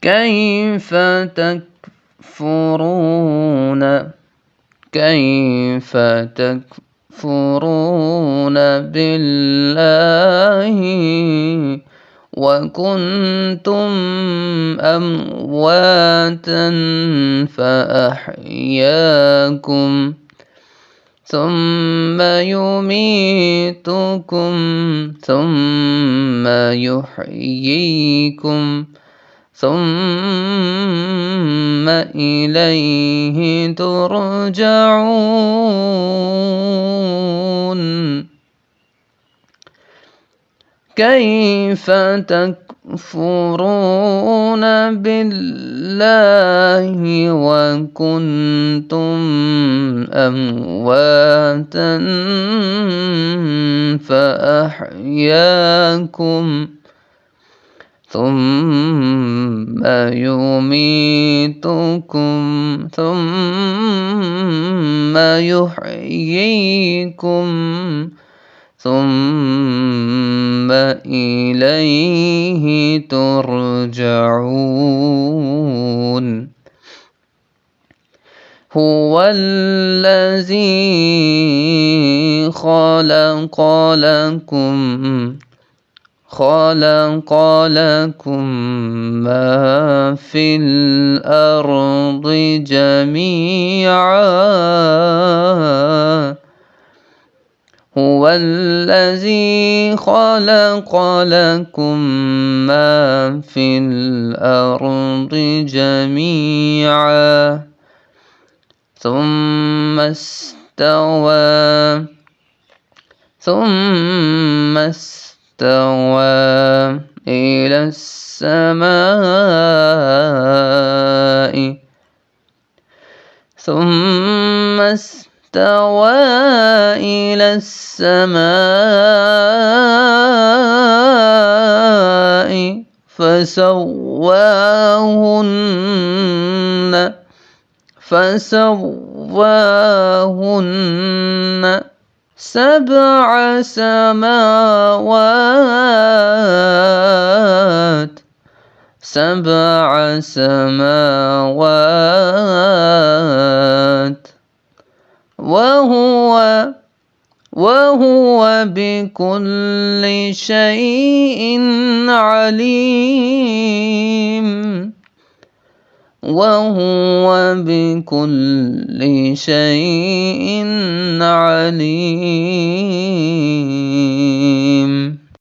كيف تكفرون بالله وكنتم أمواتا فأحياكم ثم يميتكم ثم يحييكم ثم إليه ترجعون. كيف تكفرون بالله وكنتم أمواتا فأحياكم ثم يميتكم ثم يحييكم ثم إليه ترجعون. هو الذي خلق لكم ما في الأرض جميعا. هو الذي خلق لكم ما في الأرض جميعا ثم استوى إلى السماء فسواهن 7 سماوات وهو بكل شيء عليم. وهو بكل شيء عليم.